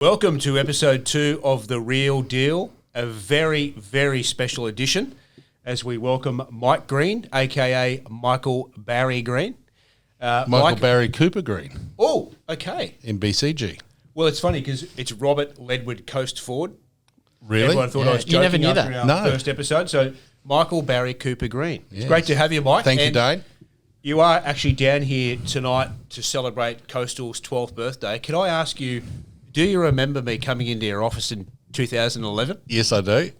Welcome to episode 2 of The Real Deal, a very, very special edition as we welcome Mike Green, aka Michael Barry Green. Michael Barry Cooper Green. Oh, okay. In BCG. Well, it's funny because it's Robert Ledward Coast Ford. Really? Everyone thought I was joking. You never knew after that. our first episode. So, Michael Barry Cooper Green. Yes. It's great to have you, Mike. Thank you, Dane. You are actually down here tonight to celebrate Coastal's 12th birthday. Can I ask you, do you remember me coming into your office in 2011? Yes, I do.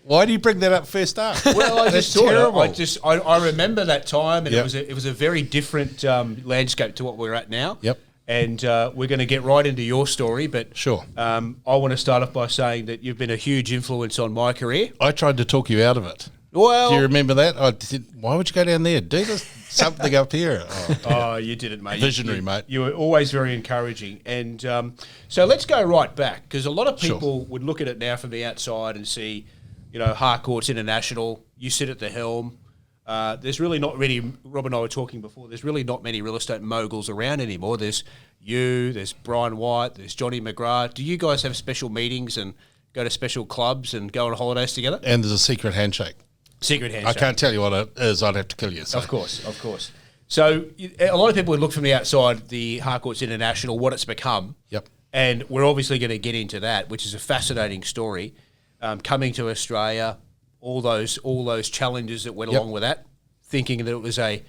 Why do you bring that up first up? Well, I just That's thought terrible. I remember that time, and Yep. it was a very different landscape to what we're at now. Yep. And we're going to get right into your story, but Sure. I want to start off by saying that you've been a huge influence on my career. I tried to talk you out of it. Well, Do you remember that? I said, why would you go down there? Do this something up here. oh, you did it, mate. Visionary, mate. You were always very encouraging. And so let's go right back, because a lot of people would look at it now from the outside and see, Harcourts International, you sit at the helm. There's really not really, Rob and I were talking before, there's really not many real estate moguls around anymore. There's you, there's Brian White, there's Johnny McGrath. Do you guys have special meetings and go to special clubs and go on holidays together? And there's a secret handshake. Secret handshake. I can't tell you what it is. I'd have to kill you. So. Of course. So a lot of people would look from the outside, the Harcourts International, what it's become. Yep. And we're obviously going to get into that, which is a fascinating story. Coming to Australia, all those challenges that went along with that, thinking that it was a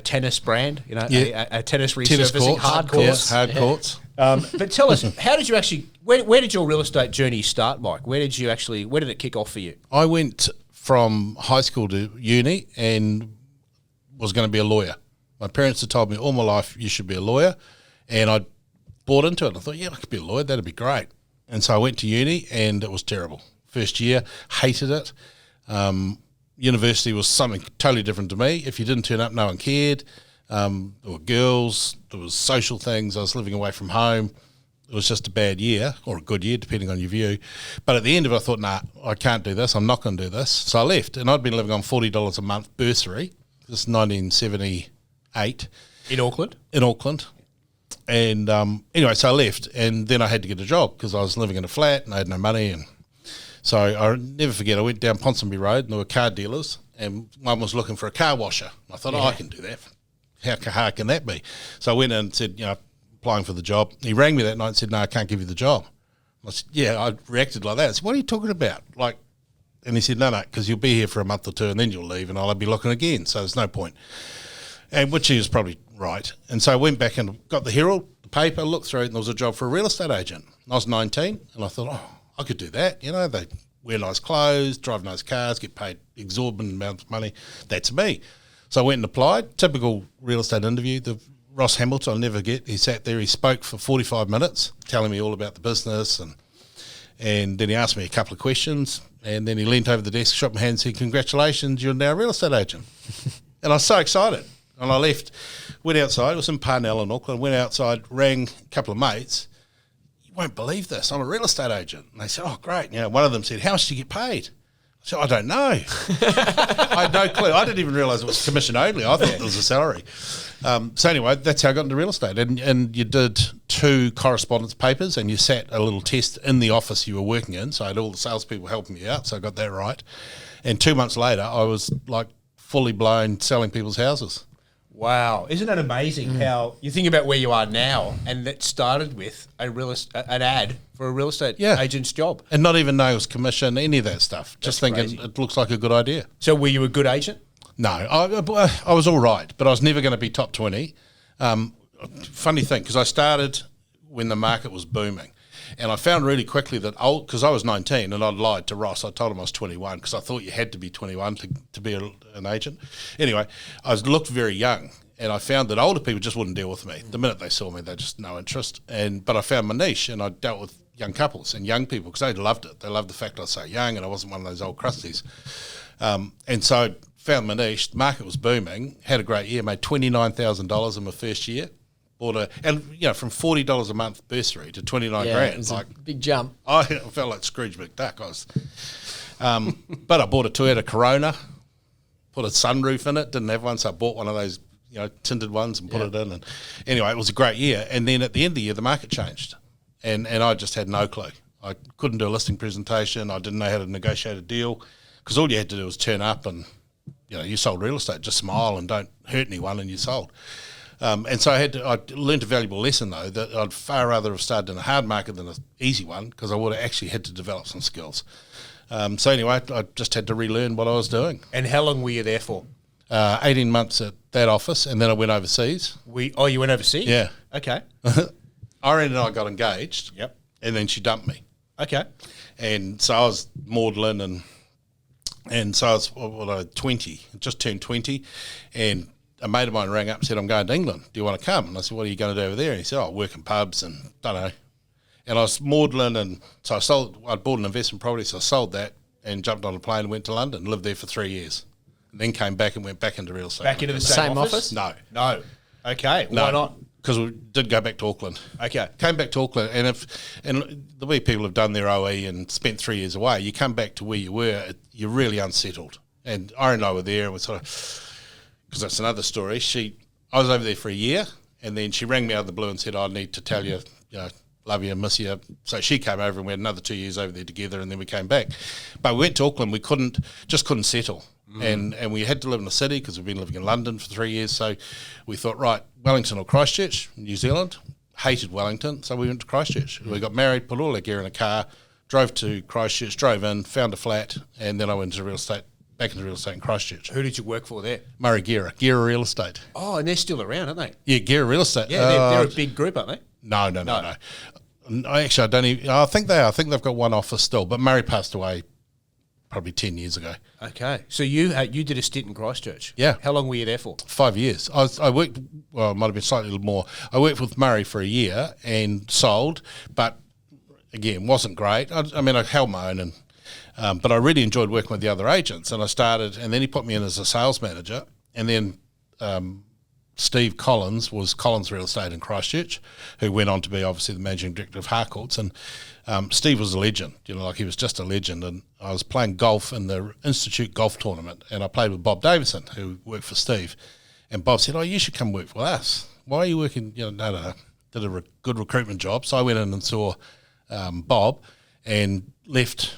tennis brand, a tennis resurfacing, hard courts. Yes, hard courts. But tell us, how did you actually? Where did your real estate journey start, Mike? Where did it kick off for you? I went from high school to uni and was going to be a lawyer. My parents had told me all my life, you should be a lawyer. And I bought into it. I thought, yeah, I could be a lawyer. That'd be great. And so I went to uni and it was terrible. First year, hated it. University was something totally different to me. If you didn't turn up, no one cared. There were girls, there was social things. I was living away from home. It was just a bad year, or a good year, depending on your view. But at the end of it, I thought, nah, I can't do this. I'm not going to do this. So I left, and I'd been living on $40 a month bursary. This is 1978. In Auckland? In Auckland. And anyway, so I left, and then I had to get a job because I was living in a flat and I had no money. And so I'll never forget, I went down Ponsonby Road, and there were car dealers, and one was looking for a car washer. I thought, I can do that. How hard can that be? So I went in and said, applying for the job. He rang me that night and said, no, I can't give you the job. I said, yeah, I reacted like that. I said, what are you talking about? And he said, no, because you'll be here for a month or two and then you'll leave and I'll be looking again. So there's no point. And which he was probably right. And so I went back and got the Herald, the paper, looked through it, and there was a job for a real estate agent. And I was 19 and I thought, I could do that. They wear nice clothes, drive nice cars, get paid exorbitant amounts of money. That's me. So I went and applied. Typical real estate interview. Ross Hamilton, I'll never forget, he sat there, he spoke for 45 minutes, telling me all about the business, and then he asked me a couple of questions, and then he leant over the desk, shook my hand and said, congratulations, you're now a real estate agent. And I was so excited. And I left, went outside, it was in Parnell in Auckland, went outside, rang a couple of mates. You won't believe this, I'm a real estate agent. And they said, oh, great. One of them said, how much do you get paid? I said, I don't know. I had no clue. I didn't even realise it was commission only. I thought there was a salary. So anyway, that's how I got into real estate. And you did 2 correspondence papers and you sat a little test in the office you were working in. So I had all the salespeople helping me out. So I got that right. And 2 months later, I was fully blown selling people's houses. Wow. Isn't that amazing how you think about where you are now, and that started with an ad for a real estate agent's job. And not even know it was commission, any of that stuff. Just thinking it looks like a good idea. So were you a good agent? No, I was all right, but I was never going to be top 20. Funny thing, because I started when the market was booming. And I found really quickly that because I was 19 and I'd lied to Ross. I told him I was 21 because I thought you had to be 21 to be an agent. Anyway, I looked very young, and I found that older people just wouldn't deal with me. The minute they saw me, they just no interest. But I found my niche, and I dealt with young couples and young people because they loved it. They loved the fact I was so young and I wasn't one of those old crusties. And so I found my niche. The market was booming. Had a great year. Made $29,000 in my first year. From $40 a month bursary to 29 grand. It was a big jump. I felt like Scrooge McDuck. But I bought a Toyota Corona, put a sunroof in it, didn't have one, so I bought one of those tinted ones and put it in. And anyway, it was a great year. And then at the end of the year, the market changed. and I just had no clue. I couldn't do a listing presentation. I didn't know how to negotiate a deal, because all you had to do was turn up and, you sold real estate. Just smile and don't hurt anyone, and you sold. And so I learned a valuable lesson, though, that I'd far rather have started in a hard market than an easy one, because I would have actually had to develop some skills. So anyway, I just had to relearn what I was doing. And how long were you there for? 18 months at that office, and then I went overseas. You went overseas? Yeah. Okay. Irene and I got engaged. Yep. And then she dumped me. Okay. And so I was maudlin, and so I was 20, just turned 20, and a mate of mine rang up and said, I'm going to England. Do you want to come? And I said, what are you going to do over there? And he said, I work in pubs and don't know. And I was maudlin, and so I'd bought an investment property, so I sold that and jumped on a plane and went to London, lived there for 3 years. And then came back and went back into real estate. Back into the same office? No. Okay. Why not? Because we did go back to Auckland. Okay. Came back to Auckland, and the way people have done their OE and spent 3 years away, you come back to where you were, you're really unsettled. And Irene and I were there, and we sort of, because that's another story. I was over there for a year, and then she rang me out of the blue and said, I need to tell you, love you and miss you. So she came over, and we had another 2 years over there together, and then we came back. But we went to Auckland, we couldn't settle. And we had to live in the city because we've been living in London for 3 years. So we thought, right, Wellington or Christchurch, New Zealand. Hated Wellington, so we went to Christchurch. We got married, put all our gear in a car, drove to Christchurch, drove in, found a flat, and then I went into real estate, back into real estate in Christchurch. Who did you work for there? Murray Gera Real Estate. Oh, and they're still around, aren't they? Yeah, Gera Real Estate. Yeah, they're a big group, aren't they? No. Actually, I don't even. I think they are. I think they've got one office still, but Murray passed away probably 10 years ago. Okay. So you did a stint in Christchurch. Yeah. How long were you there for? 5 years. I worked, well, it might have been slightly more. I worked with Murray for a year and sold, but again, wasn't great. I held my own, but I really enjoyed working with the other agents, and I started, and then he put me in as a sales manager, and then Steve Collins was Collins Real Estate in Christchurch, who went on to be obviously the managing director of Harcourts, and Steve was a legend, he was just a legend. And I was playing golf in the Institute Golf Tournament, and I played with Bob Davison, who worked for Steve. And Bob said, you should come work for us. Why are you working? No. Did a good recruitment job. So I went in and saw Bob and left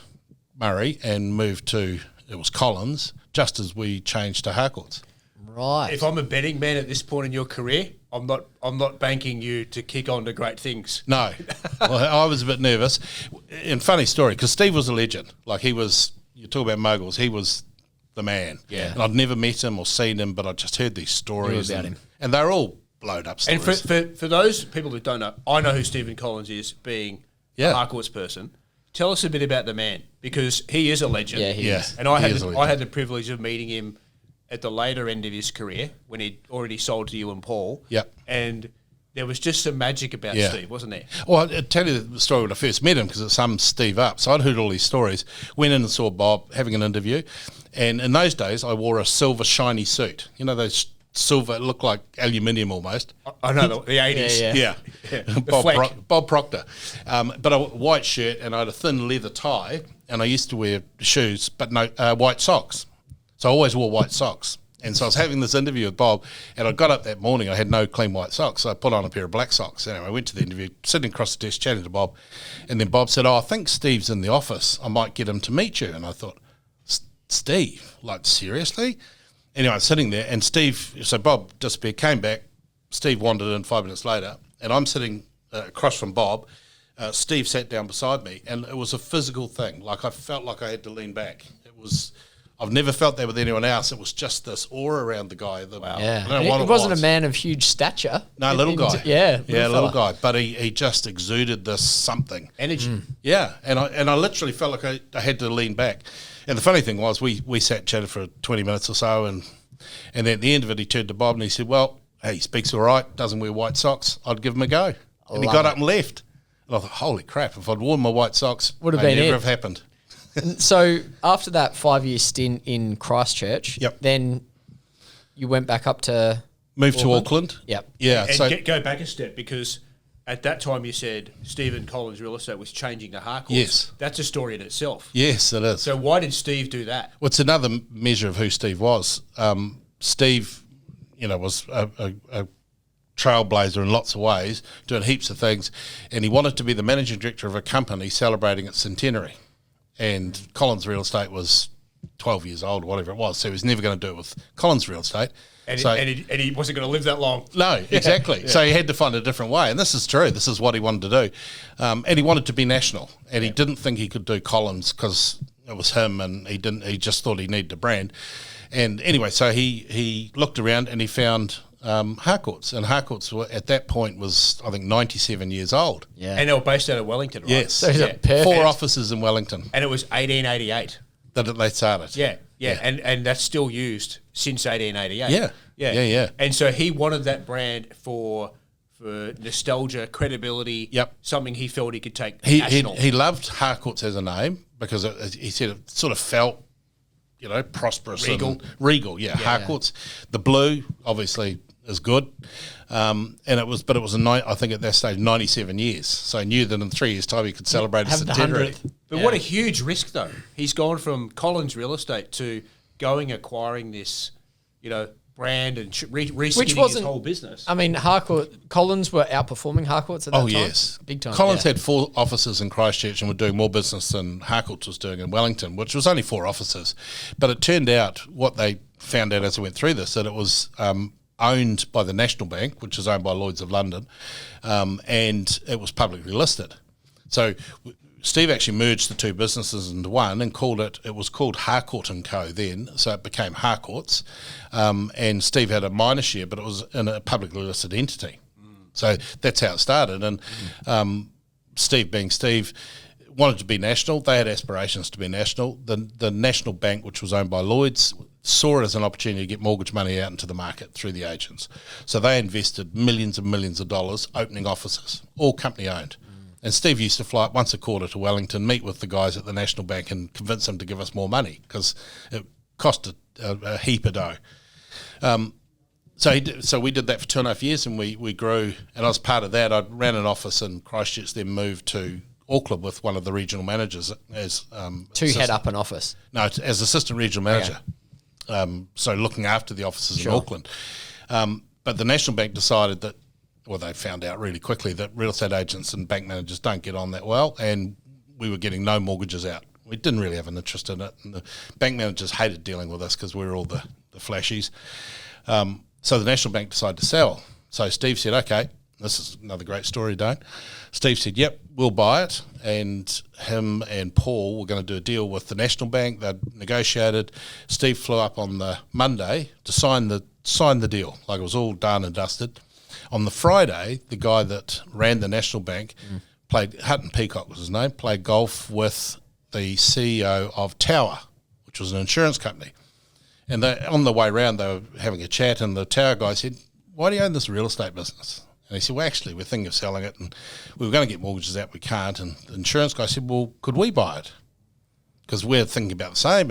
Murray and moved to, it was Collins, just as we changed to Harcourts. Right. If I'm a betting man at this point in your career, I'm not banking you to kick on to great things. No. Well, I was a bit nervous. And funny story, because Steve was a legend. You talk about moguls, he was the man. Yeah. And I'd never met him or seen him, but I just heard these stories about him. And they're all blowed up stories. And for those people that don't know, I know who Stephen Collins is, being a Harcourts person. Tell us a bit about the man, because he is a legend. Yeah, he is. And I had the privilege of meeting him at the later end of his career when he'd already sold to you and Paul. Yep. And there was just some magic about Steve, wasn't there? Well, I'll tell you the story when I first met him, because it sums Steve up. So I'd heard all these stories, went in and saw Bob having an interview, and in those days I wore a silver shiny suit. Those silver, it looked like aluminium almost. I know, the 80s. Yeah. Bob Proctor. But a white shirt, and I had a thin leather tie, and I used to wear shoes, but no white socks. So I always wore white socks. And so I was having this interview with Bob, and I got up that morning, I had no clean white socks, so I put on a pair of black socks. Anyway, I went to the interview, sitting across the desk, chatting to Bob, and then Bob said, I think Steve's in the office. I might get him to meet you. And I thought, Steve? Seriously? Anyway, I'm sitting there, and so Bob disappeared, came back, Steve wandered in 5 minutes later, and I'm sitting across from Bob. Steve sat down beside me, and it was a physical thing. I felt like I had to lean back. I've never felt that with anyone else. It was just this aura around the guy. Wow. Yeah. He wasn't a man of huge stature. No, little guy. Yeah, little guy. But he just exuded this something. Energy. Yeah, and I literally felt like I had to lean back. And the funny thing was, we sat chatted for 20 minutes or so, and then at the end of it, he turned to Bob and he said, well, he speaks all right, doesn't wear white socks, I'd give him a go. And he got up and left. And I thought, holy crap, if I'd worn my white socks, would have been never have happened. So after that 5-year stint in Christchurch, then you went back up to moved to Auckland. Yep. Yeah. And go back a step, because at that time you said Stephen Collins Real Estate was changing to Harcourts. Yes. That's a story in itself. Yes, it is. So why did Steve do that? Well, it's another measure of who Steve was. Steve, was a trailblazer in lots of ways, doing heaps of things, and he wanted to be the managing director of a company celebrating its centenary. And Collins Real Estate was 12 years old, or whatever it was, so he was never going to do it with Collins Real Estate. And he wasn't going to live that long. No, exactly. Yeah. So he had to find a different way, and this is true. This is what he wanted to do. And he wanted to be national, and he didn't think he could do Collins because it was him, and he just thought he needed a brand. And anyway, so he looked around and he found Harcourts, and Harcourts at that point was, I think, 97 years old. Yeah, and they were based out of Wellington, right? Yes, so 4 offices in Wellington, and it was 1888 that they started. Yeah. And that's still used since 1888. Yeah. And so he wanted that brand for nostalgia, credibility. Yep. Something he felt he could take national. He loved Harcourts as a name because he said it sort of felt, prosperous, regal. Yeah. Harcourts. The blue obviously is good, and it was I think at that stage 97 years. So he knew that in 3 years' time he could celebrate his centenary. But what a huge risk, though. He's gone from Collins Real Estate to acquiring this, brand and reskinning his whole business. I mean, Collins were outperforming Harcourts at that time. Oh, yes. Big time. Collins had 4 offices in Christchurch and were doing more business than Harcourts was doing in Wellington, which was only 4 offices. But it turned out, what they found out as we went through this, that it was owned by the National Bank, which is owned by Lloyd's of London, and it was publicly listed. So Steve actually merged the 2 businesses into one and it was called Harcourt & Co. then, so it became Harcourts, and Steve had a minor share, but it was in a publicly listed entity. So that's how it started, and Steve being Steve wanted to be national. They had aspirations to be national. The National Bank, which was owned by Lloyd's, saw it as an opportunity to get mortgage money out into the market through the agents. So they invested millions and millions of dollars opening offices, all company owned. And Steve used to fly up once a quarter to Wellington, meet with the guys at the National Bank and convince them to give us more money because it cost a heap of dough. So we did that for 2.5 years, and we grew. And as part of that, I ran an office in Christchurch, then moved to Auckland with one of the regional managers as to head up an office. No, as assistant regional manager. So looking after the offices in Auckland. But the National Bank decided that, they found out really quickly that real estate agents and bank managers don't get on that well, and we were getting no mortgages out. We didn't really have an interest in it, and the bank managers hated dealing with us because we were all the flashies. So the National Bank decided to sell. So Steve said, okay, this is another great story, Dane. Steve said, yep, we'll buy it, and him and Paul were going to do a deal with the National Bank. They'd negotiated. Steve flew up on the Monday to sign the deal, like it was all done and dusted. On the Friday, the guy that ran the National Bank played, Hutton Peacock was his name, played golf with the CEO of Tower, which was an insurance company. And on the way round, they were having a chat, and the Tower guy said, why do you own this real estate business? And he said, well, actually, we're thinking of selling it, and we were going to get mortgages out, we can't. And the insurance guy said, well, could we buy it? Because we're thinking about the same,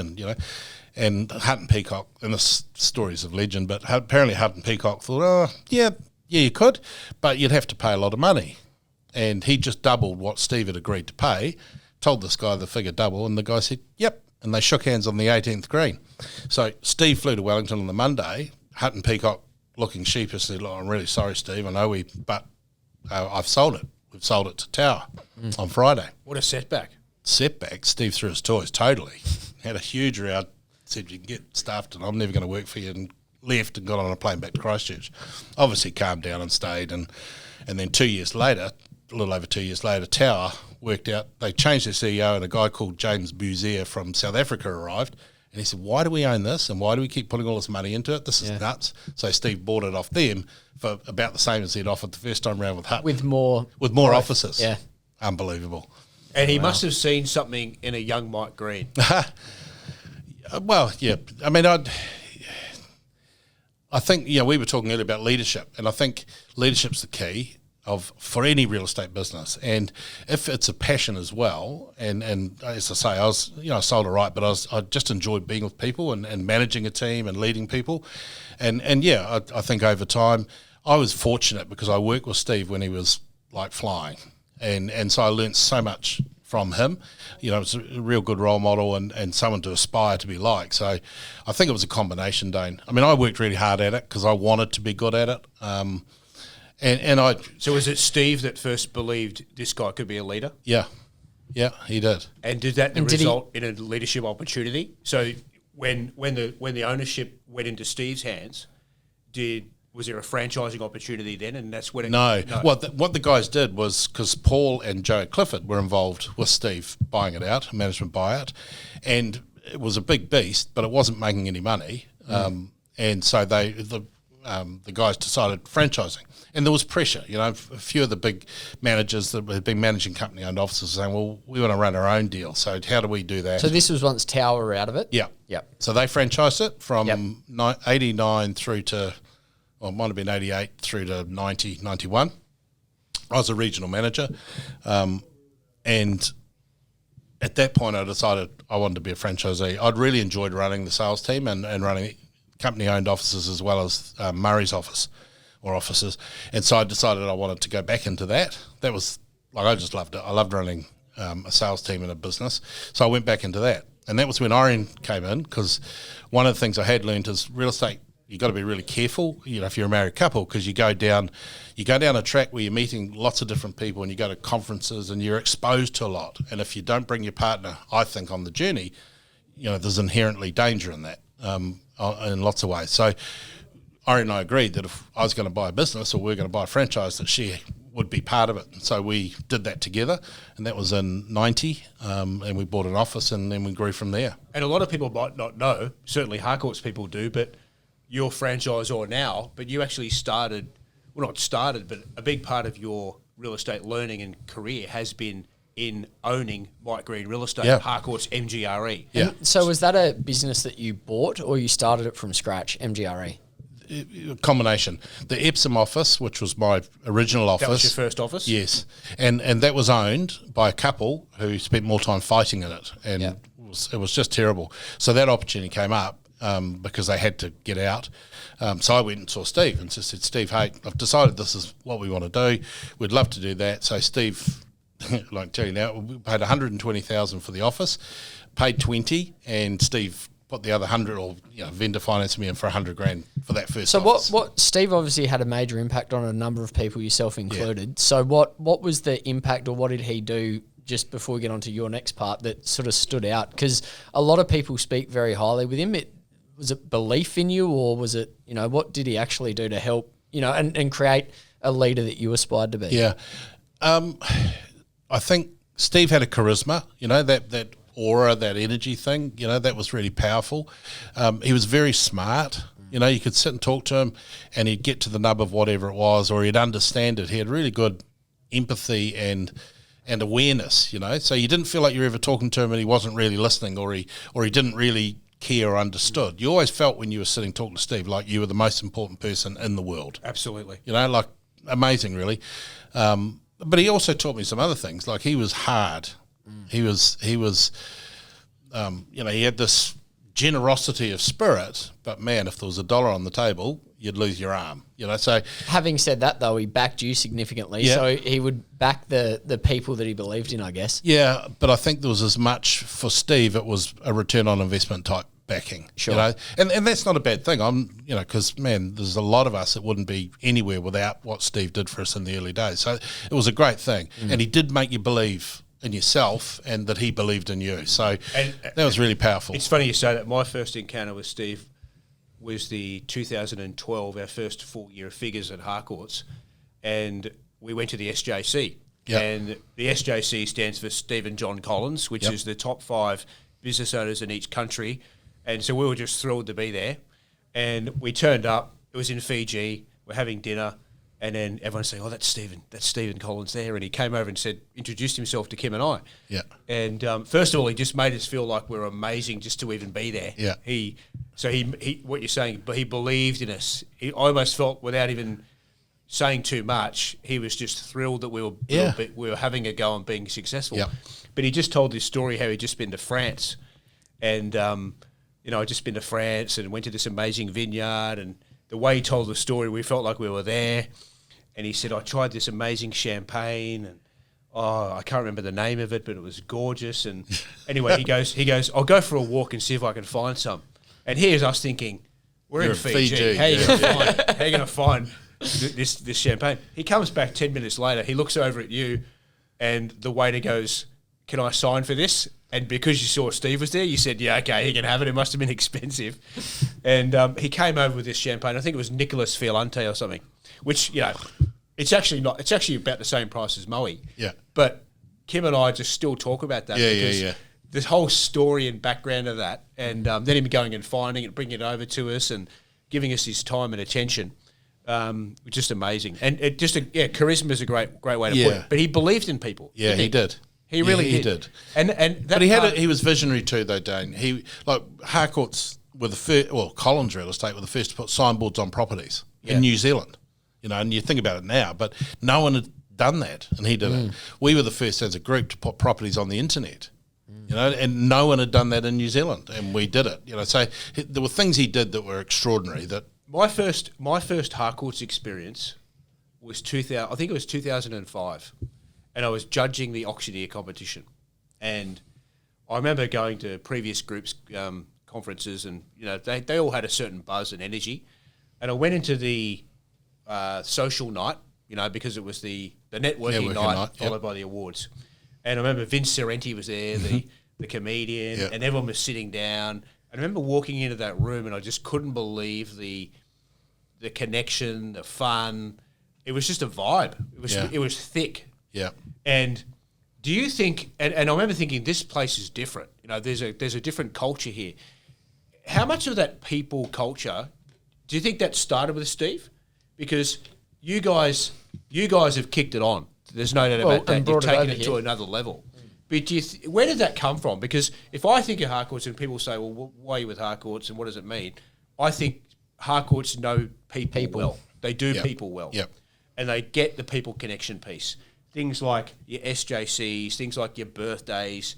and Hutton Peacock, and this story's of legend, but apparently Hutton Peacock thought, yeah, you could, but you'd have to pay a lot of money. And he just doubled what Steve had agreed to pay, told this guy the figure double, and the guy said, yep. And they shook hands on the 18th green. So Steve flew to Wellington on the Monday. Hutton Peacock, looking sheepishly, like, I'm really sorry, Steve, I know but I've sold it. We've sold it to Tower on Friday. What a setback. Steve threw his toys, totally. Had a huge row, said, you can get stuffed and I'm never going to work for you, and left and got on a plane back to Christchurch. Obviously calmed down and stayed, and then 2 years later, a little over 2 years later, Tower worked out, they changed their CEO, and a guy called James Buzier from South Africa arrived, and he said, why do we own this, and why do we keep putting all this money into it? This is nuts. So Steve bought it off them for about the same as he'd offered the first time round with Hutton. With more offices. Yeah. Unbelievable. And he must have seen something in a young Mike Green. Well, yeah. I mean, I think, we were talking earlier about leadership, and I think leadership's the key for any real estate business. And if it's a passion as well, and as I say, I sold it right, but I just enjoyed being with people and managing a team and leading people. And I think over time, I was fortunate because I worked with Steve when he was like flying. And so I learnt so much from him. It's a real good role model and someone to aspire to be like. So I think it was a combination, Dane. I mean, I worked really hard at it because I wanted to be good at it. And I. So was it Steve that first believed this guy could be a leader? Yeah, he did. And did that result in a leadership opportunity? So when the ownership went into Steve's hands, was there a franchising opportunity then? And that's when No. What the guys did was, because Paul and Joe Clifford were involved with Steve buying it out, management buyout, and it was a big beast, but it wasn't making any money. And so the guys decided franchising. And there was pressure, a few of the big managers that had been managing company-owned offices were saying, well, we want to run our own deal, so how do we do that? So this was once Tower were out of it? Yeah. Yep. So they franchised it from 89 through to, well, it might have been 88 through to 90, 91. I was a regional manager, and at that point I decided I wanted to be a franchisee. I'd really enjoyed running the sales team and running company-owned offices as well as Murray's office or offices, and so I decided I wanted to go back into that. That was, I just loved it. I loved running a sales team in a business, so I went back into that. And that was when Irene came in, because one of the things I had learned is real estate, you've got to be really careful, if you're a married couple, because you go down a track where you're meeting lots of different people and you go to conferences and you're exposed to a lot. And if you don't bring your partner, I think, on the journey, there's inherently danger in that in lots of ways. So Irene and I agreed that if I was going to buy a business or we were going to buy a franchise, that she would be part of it. So we did that together, and that was in 90, and we bought an office, and then we grew from there. And a lot of people might not know, certainly Harcourts people do, but you're franchisor now, but you actually started, well, not started, but a big part of your real estate learning and career has been in owning Mike Green Real Estate, Harcourts MGRE. Yeah. So was that a business that you bought, or you started it from scratch, MGRE? Combination. The Epsom office, which was my original office. That was your first office? Yes. And that was owned by a couple who spent more time fighting in it, and it was just terrible. So that opportunity came up because they had to get out. So I went and saw Steve and just said, Steve, hey, I've decided this is what we want to do. We'd love to do that. So Steve, like tell you now, we paid $120,000 for the office, paid 20, and Steve put the other 100, or vendor financed me in for $100,000 for that first. So office. what Steve obviously had a major impact on a number of people, yourself included. Yeah. So what was the impact, or what did he do, just before we get on to your next part, that sort of stood out? Because a lot of people speak very highly with him. Was it belief in you, or was it, what did he actually do to help, and create a leader that you aspired to be? Yeah. I think Steve had a charisma, that aura, that energy thing, that was really powerful. He was very smart. You could sit and talk to him and he'd get to the nub of whatever it was, or he'd understand it. He had really good empathy and awareness, so you didn't feel like you were ever talking to him and he wasn't really listening, or he didn't really care or understood. You always felt when you were sitting talking to Steve like you were the most important person in the world. Absolutely. Like amazing, really. But he also taught me some other things. Like, he was hard. He was he had this generosity of spirit, but man, if there was $1 on the table, you'd lose your arm. So having said that, though, he backed you significantly. Yeah. So he would back the people that he believed in, I guess. Yeah, but I think there was as much for Steve. It was a return on investment type backing. Sure. And that's not a bad thing. Because man, there's a lot of us that wouldn't be anywhere without what Steve did for us in the early days. So it was a great thing, and he did make you believe in yourself and that he believed in you. So that was really powerful. It's funny you say that. My first encounter with Steve was the 2012, our first full year of figures at Harcourts, and we went to the SJC. Yep. And the SJC stands for Stephen John Collins, which is the top 5 business owners in each country. And so we were just thrilled to be there. And we turned up. It was in Fiji. We're having dinner. And then everyone's saying, oh, that's Stephen Collins there. And he came over and introduced himself to Kim and I. Yeah. And first of all, he just made us feel like we're amazing just to even be there. Yeah. He what you're saying, but he believed in us. I almost felt, without even saying too much, he was just thrilled that we were having a go and being successful. Yeah. But he just told this story how he'd just been to France. And, I'd just been to France and went to this amazing vineyard, and the way he told the story, we felt like we were there. And he said, I tried this amazing champagne, and I can't remember the name of it, but it was gorgeous. And anyway, he goes, I'll go for a walk and see if I can find some. And here's us thinking, we're in Fiji. How are you going to find this champagne. He comes back 10 minutes later. He looks over at you, and the waiter goes, "Can I sign for this?" And because you saw Steve was there, you said, "Yeah, okay, he can have it." It must have been expensive. And he came over with this champagne. I think it was Nicholas Fiolante or something, which, it's actually not. It's actually about the same price as Moe. Yeah. But Kim and I just still talk about that. Yeah. This whole story and background of that, and then him going and finding it, bringing it over to us, and giving us his time and attention, just amazing. And it just charisma is a great way to put it. But he believed in people. Yeah, he did. He really he did. did. And that but he was visionary too, though, Dane. He Harcourts were the first, Collins Real Estate were the first to put signboards on properties in New Zealand. And you think about it now, but no one had done that, and he did it. We were the first as a group to put properties on the internet. And no one had done that in New Zealand, and we did it. So there were things he did that were extraordinary. That my first Harcourts experience was 2000. I think it was 2005, and I was judging the auctioneer competition, and I remember going to previous groups conferences, and they all had a certain buzz and energy, and I went into the social night, because it was the networking night followed by the awards. And I remember Vince Sorrenti was there, the comedian, and everyone was sitting down. I remember walking into that room, and I just couldn't believe the connection, the fun. It was just a vibe. It was thick. Yeah. And do you think? And I remember thinking, this place is different. There's a different culture here. How much of that people culture do you think that started with Steve? Because you guys have kicked it on. There's no doubt about that. You've taken it to another level. But where did that come from? Because if I think of Harcourts and people say, well, why are you with Harcourts and what does it mean? I think Harcourts know people well. They do people well. Yep. And they get the people connection piece. Things like your SJCs, things like your birthdays,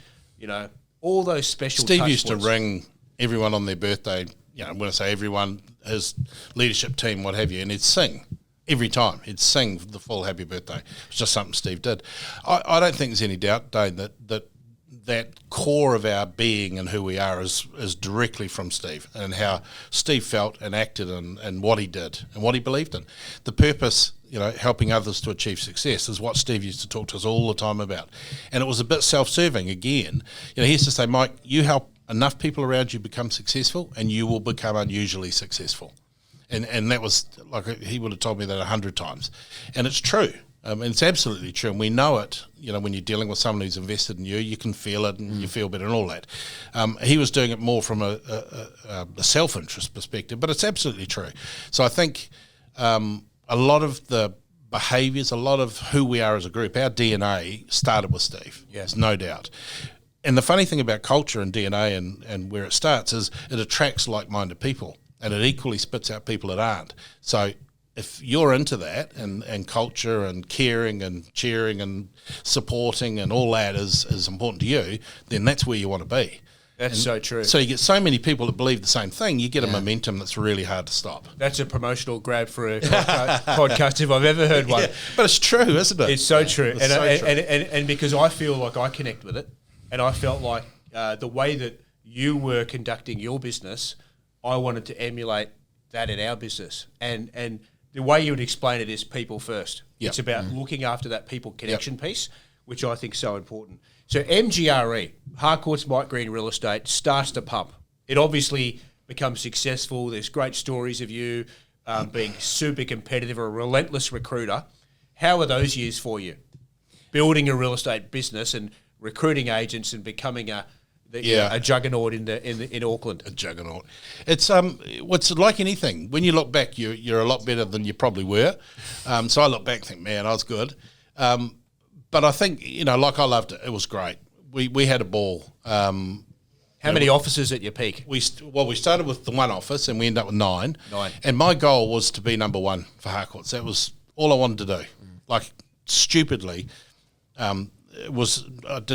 all those special Steve used to ring everyone on their birthday, when I say everyone, his leadership team, what have you, and he'd sing. Every time he'd sing the full happy birthday. It's just something Steve did. I don't think there's any doubt, Dane, that core of our being and who we are is directly from Steve, and how Steve felt and acted and what he did and what he believed in. The purpose, helping others to achieve success is what Steve used to talk to us all the time about. And it was a bit self-serving again. He used to say, Mike, you help enough people around you become successful and you will become unusually successful. And that was, like, he would have told me that 100 times. And it's true. And it's absolutely true. And we know it, when you're dealing with someone who's invested in you, you can feel it and you feel better and all that. He was doing it more from a self-interest perspective, but it's absolutely true. So I think a lot of the behaviours, a lot of who we are as a group, our DNA started with Steve. Yes, no doubt. And the funny thing about culture and DNA and where it starts is it attracts like-minded people. And it equally spits out people that aren't. So if you're into that and culture and caring and cheering and supporting and all that is important to you, then that's where you want to be. That's so true. So you get so many people that believe the same thing, you get a momentum that's really hard to stop. That's a promotional grab for a podcast if I've ever heard one. Yeah, but it's true, isn't it? It's so true. True. And because I feel like I connect with it, and I felt like the way that you were conducting your business, I wanted to emulate that in our business. And the way you would explain it is people first. Yep. It's about looking after that people connection piece, which I think is so important. So MGRE, Harcourts Mike Green Real Estate, starts to pump. It obviously becomes successful. There's great stories of you being super competitive, a relentless recruiter. How are those years for you? Building a real estate business and recruiting agents and becoming a juggernaut in Auckland. A juggernaut. It's what's like anything. When you look back, you're a lot better than you probably were. So I look back and think, man, I was good. But I think, like I loved it. It was great. We had a ball. How many offices at your peak? We started with the one office and we ended up with 9. And my goal was to be number 1 for Harcourts. That was all I wanted to do. Like, stupidly,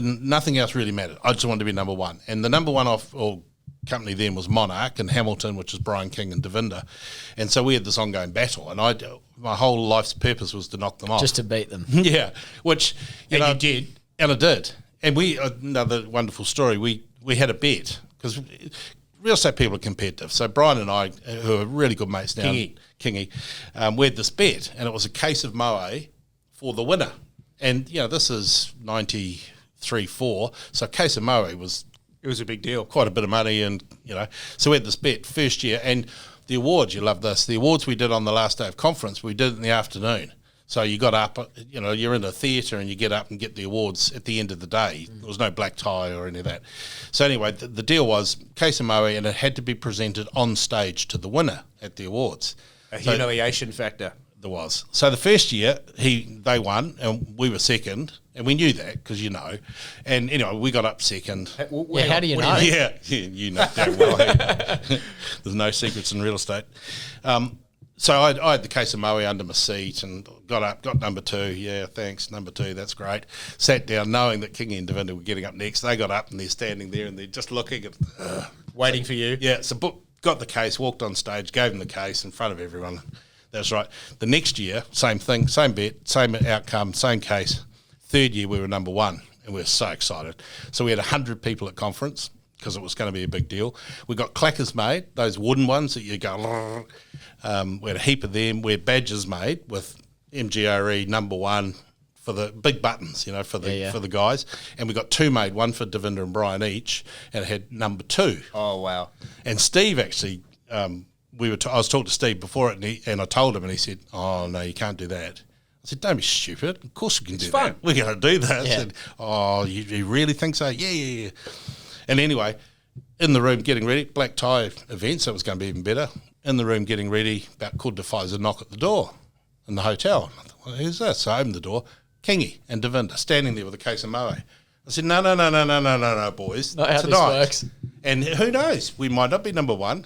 nothing else really mattered. I just wanted to be number 1. And the number 1 company then was Monarch in Hamilton, which is Brian King and Devinda. And so we had this ongoing battle. And my whole life's purpose was to knock them off. Just to beat them. Yeah. Which, you did. And I did. And another wonderful story, we had a bet. Because real estate people are competitive. So Brian and I, who are really good mates now, Kingy, we had this bet, and it was a case of Moe for the winner. And, this is 93-4, so a case of Moe was... It was a big deal. Quite a bit of money, and, so we had this bet first year. And the awards, you love this, the awards we did on the last day of conference, we did it in the afternoon. So you got up, you're in a theatre and you get up and get the awards at the end of the day. There was no black tie or any of that. So anyway, the deal was case of Moe, and it had to be presented on stage to the winner at the awards. A humiliation factor. There was. So the first year, they won, and we were second, and we knew that because And anyway, we got up second. How do you know? Yeah, you know damn well. There's no secrets in real estate. So I had the case of Moe under my seat and got up, got number 2. Yeah, thanks, number 2, that's great. Sat down knowing that Kingy and Devinda were getting up next. They got up and they're standing there and they're just looking at... Waiting for you. Yeah, so got the case, walked on stage, gave them the case in front of everyone. That's right. The next year, same thing, same bet, same outcome, same case. Third year, we were number 1, and we were so excited. So we had 100 people at conference because it was going to be a big deal. We got clackers made, those wooden ones that you go... we had a heap of them. We had badges made with MGRE number 1 for the big buttons, for the guys. And we got 2 made, one for Devinda and Brian each, and it had number 2. Oh, wow. And Steve actually... I was talking to Steve before it, and I told him, and he said, "Oh no, you can't do that." I said, "Don't be stupid. Of course we can do that. We're going to do that." Yeah. I said, "Oh, you really think so?" Yeah. And anyway, in the room getting ready, black tie event, so it was going to be even better. In the room getting ready, about quarter to 5, there's a knock at the door in the hotel. I thought, well, who's this? So I opened the door, Kingy and Devinda standing there with a case of Moe. I said, no, boys. Not how this works. And who knows? We might not be number 1.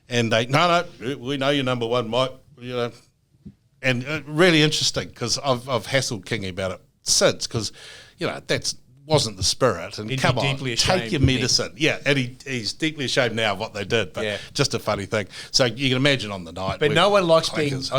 And they, no, we know you're number 1, Mike. And really interesting because I've hassled Kingy about it since because, that wasn't the spirit. And He'd come be on, deeply ashamed, take your medicine. Yeah, and he's deeply ashamed now of what they did, but just a funny thing. So you can imagine on the night. But no one likes clackers.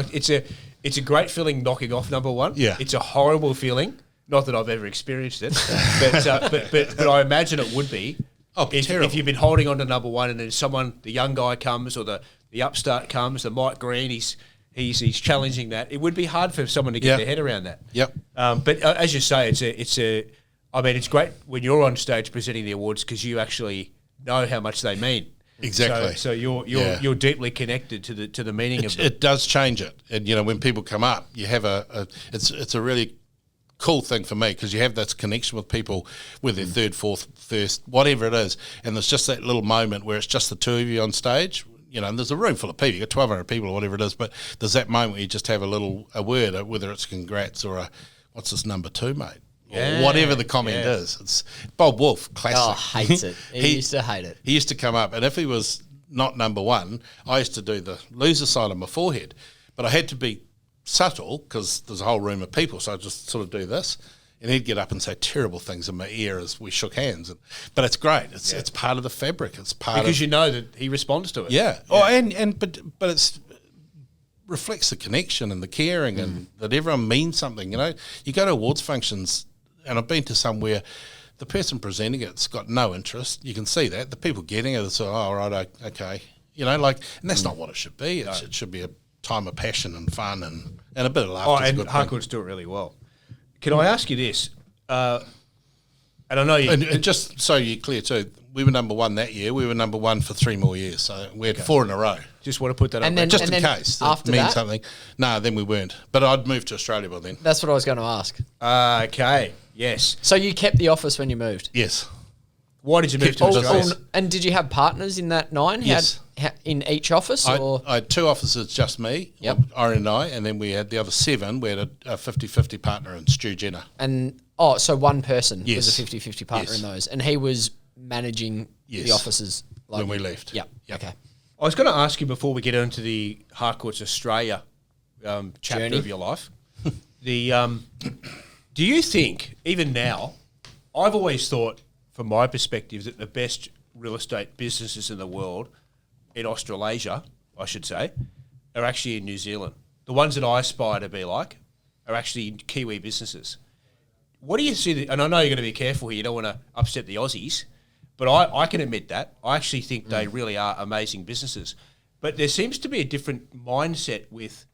It's a great feeling knocking off number 1. Yeah. It's a horrible feeling. Not that I've ever experienced it, but I imagine it would be. Oh, if you've been holding on to number 1 and then the young guy comes or the upstart comes, the Mike Green, he's challenging that. It would be hard for someone to get their head around that. Yep. But as you say, it's great when you're on stage presenting the awards because you actually know how much they mean. Exactly. So you're deeply connected to the meaning of them. It does change it, and when people come up, you have it's a really cool thing for me because you have this connection with people with their third, fourth, first, whatever it is, and there's just that little moment where it's just the 2 of you on stage, and there's a room full of people, you got 1,200 people or whatever it is, but there's that moment where you just have a word, whether it's congrats or what's this number 2, mate? Or whatever the comment is. It's Bob Wolf, classic. Oh, hates it. He used to hate it. He used to come up, and if he was not number 1, I used to do the loser sign on my forehead, but I had to be subtle because there's a whole room of people, so I just sort of do this, and he'd get up and say terrible things in my ear as we shook hands. But it's great. It's part of the fabric. It's part because you know that he responds to it. Yeah. Oh, but it's reflects the connection and the caring and that everyone means something. You go to awards functions, and I've been to some where the person presenting it's got no interest. You can see that the people getting it are oh right, okay, and that's not what it should be. It should be a time of passion and fun and a bit of laughter. Oh, and Harcourts do it really well. Can I ask you this? And I know you... And just so you're clear too, we were number 1 that year. We were number 1 for 3 more years. So we had 4 in a row. Just want to put that up And there. then- Just in case after means that? something. No, then we weren't. But I'd moved to Australia by then. That's what I was going to ask. Okay, yes. So you kept the office when you moved? Yes. Why did you move to Australia? And did you have partners in that 9? Yes. In each office? I had 2 officers, just me, Yep. Irene and I, and then we had the other 7. We had a 50-50 partner in Stu Jenner. And so one person was a 50-50 partner Yes. in those, and he was managing the offices when we left. Yep. Okay. I was going to ask you before we get into the Harcourts Australia chapter Journey. of your life. Do you think, even now, I've always thought, from my perspective, that the best real estate businesses in the world, in Australasia, I should say, are actually in New Zealand. The ones that I aspire to be like are actually Kiwi businesses. What do you see? And I know you're going to be careful here. You don't want to upset the Aussies. But I can admit that. I actually think they really are amazing businesses. But there seems to be a different mindset with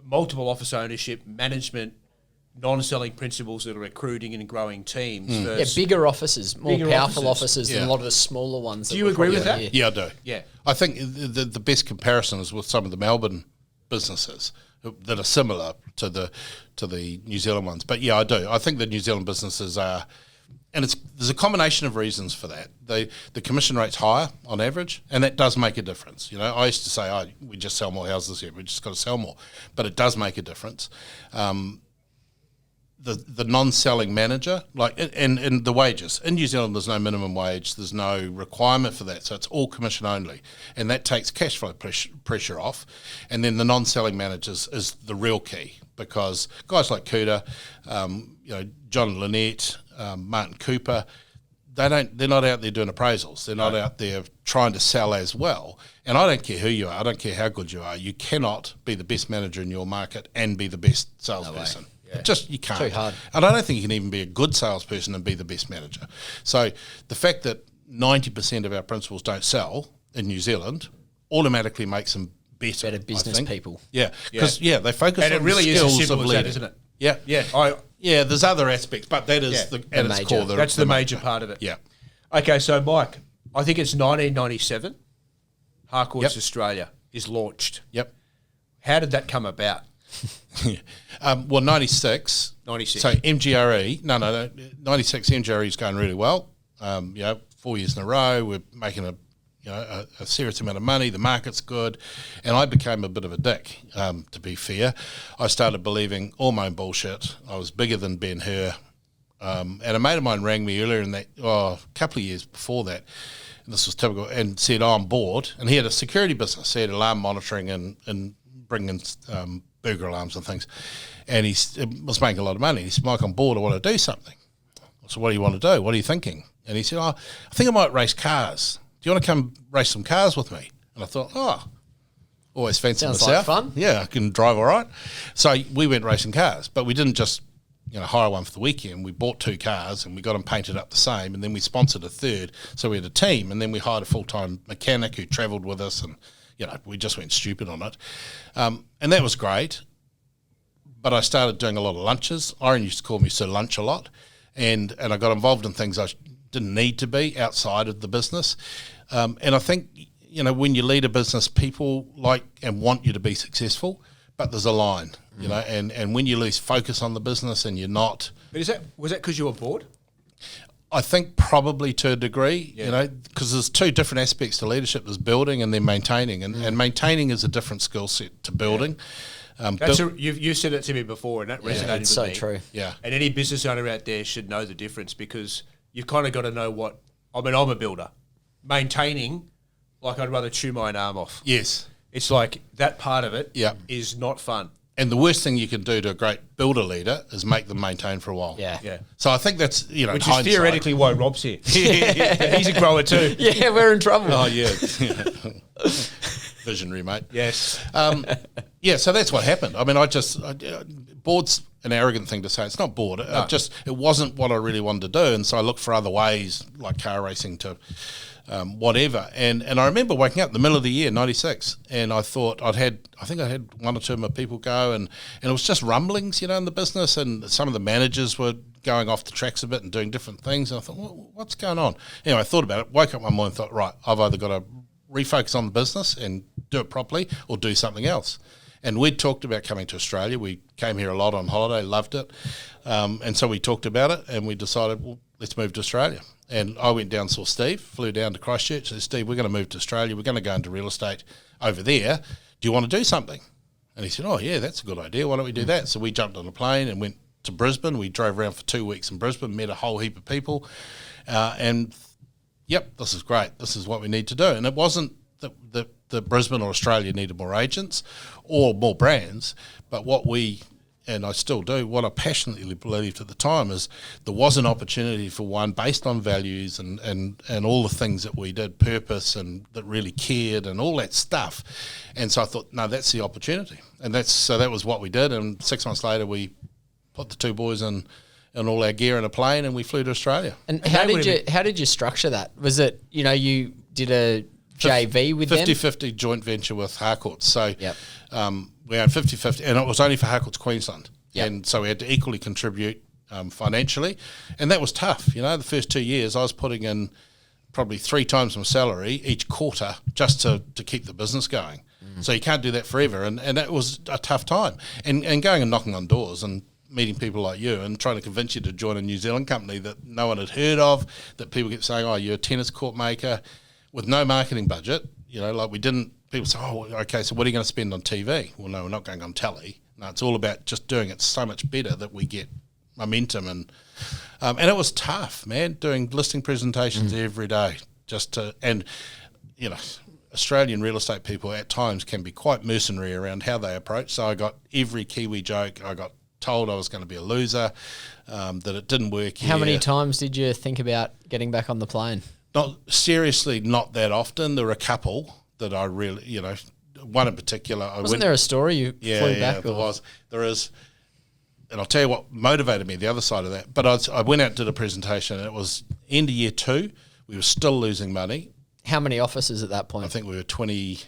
multiple office ownership, management, non-selling principals that are recruiting and growing teams. Yeah, bigger offices, more powerful offices than a lot of the smaller ones. Do you agree with that? Yeah, I do. Yeah. I think the best comparison is with some of the Melbourne businesses that are similar to the New Zealand ones. But yeah, I do. I think the New Zealand businesses are, and there's a combination of reasons for that. The commission rate's higher on average, and that does make a difference. You know, I used to say, we just sell more houses here. We just got to sell more, but it does make a difference. The non-selling manager, and the wages. In New Zealand, there's no minimum wage. There's no requirement for that. So it's all commission only. And that takes cash flow pressure off. And then the non-selling managers is the real key, because guys like Kuda, John Lynette, Martin Cooper, they're not out there doing appraisals. They're not out there trying to sell as well. And I don't care who you are. I don't care how good you are. You cannot be the best manager in your market and be the best salesperson. No, just you can't. Too hard. And I don't think you can even be a good salesperson and be the best manager. So the fact that 90% of our principals don't sell in New Zealand automatically makes them better business people. Yeah, because they focus and on it really the skills is as simple of as leading. that, isn't it? Yeah, yeah. There's other aspects, but that is at its core. That's the major part of it. Yeah. Okay, so Mike, I think it's 1997. Harcourts Australia is launched. Yep. How did that come about? 96. 96. So MGRE, no, 96 MGRE is going really well. 4 years in a row, we're making a serious amount of money. The market's good, and I became a bit of a dick. To be fair, I started believing all my own bullshit. I was bigger than Ben Hur, and a mate of mine rang me earlier in that, a couple of years before that. And this was typical, and said, I'm bored. And he had a security business. He had alarm monitoring and bringing burglar alarms and things. And he was making a lot of money. He said, Mike, I'm bored. I want to do something. I said, what do you want to do? What are you thinking? And he said, I think I might race cars. Do you want to come race some cars with me? And I thought, always fancied myself. Sounds like fun. Yeah, I can drive all right. So we went racing cars, but we didn't just hire one for the weekend. We bought 2 cars and we got them painted up the same, and then we sponsored a third. So we had a team, and then we hired a full-time mechanic who travelled with us, and we just went stupid on it. And that was great. But I started doing a lot of lunches. Irene used to call me Sir Lunch a lot. And I got involved in things I didn't need to be outside of the business. And I think, when you lead a business, people like and want you to be successful, but there's a line, and when you lose focus on the business and you're not. But was that because you were bored? I think probably to a degree, because there's 2 different aspects to leadership. There's building and then maintaining. And maintaining is a different skill set to building. You said it to me before, and that resonated with so me. True. Yeah. And any business owner out there should know the difference, because you've kind of got to know I'm a builder. Maintaining, I'd rather chew my own arm off. Yes. It's like that part of it is not fun. And the worst thing you can do to a great builder leader is make them maintain for a while. Yeah. So I think that's, which hindsight. is theoretically why Rob's here. He's a grower too. Yeah, we're in trouble. Oh, yeah. Visionary, mate. Yes. So that's what happened. I mean, bored's an arrogant thing to say. It's not bored. No. It wasn't what I really wanted to do. And so I looked for other ways, like car racing to whatever. And I remember waking up in the middle of the year, 96, and I thought I think I had 1 or 2 of my people go, and it was just rumblings, in the business, and some of the managers were going off the tracks a bit and doing different things. And I thought, what's going on? Anyway, I thought about it, woke up one morning and thought, right, I've either got to refocus on the business and do it properly or do something else. And we'd talked about coming to Australia. We came here a lot on holiday, loved it. And so we talked about it, and we decided, well, let's move to Australia. And I went down, saw Steve, flew down to Christchurch, said, Steve, we're going to move to Australia. We're going to go into real estate over there. Do you want to do something? And he said, oh, yeah, that's a good idea. Why don't we do that? So we jumped on a plane and went to Brisbane. We drove around for 2 weeks in Brisbane, met a whole heap of people. And, this is great. This is what we need to do. And it wasn't that Brisbane or Australia needed more agents or more brands, but what I still do, what I passionately believed at the time is there was an opportunity for one based on values and all the things that we did, purpose, and that really cared and all that stuff. And so I thought, no, that's the opportunity. And that was what we did. And 6 months later, we put the 2 boys in and all our gear in a plane, and we flew to Australia. And how did you structure that? Was it, you did a JV with them? 50-50 joint venture with Harcourts. So we had 50-50, and it was only for Harcourts Queensland. Yep. And so we had to equally contribute financially, and that was tough. The first 2 years I was putting in probably 3 times my salary each quarter just to keep the business going. So you can't do that forever, and that was a tough time. And going and knocking on doors and meeting people like you and trying to convince you to join a New Zealand company that no one had heard of, that people kept saying, oh, you're a tennis court maker, with no marketing budget. Like we didn't, people say, oh, okay, so what are you going to spend on TV? Well, no, we're not going on telly. No, it's all about just doing it so much better that we get momentum. And it was tough, man, doing listing presentations every day Australian real estate people at times can be quite mercenary around how they approach. So I got every Kiwi joke. I got told I was going to be a loser, that it didn't work here. How many times did you think about getting back on the plane? Not that often. There were a couple that I really, one in particular. Wasn't there a story you flew back? There was. There is. And I'll tell you what motivated me, the other side of that. But I went out and did a presentation, and it was end of year 2. We were still losing money. How many offices at that point? I think we were 21.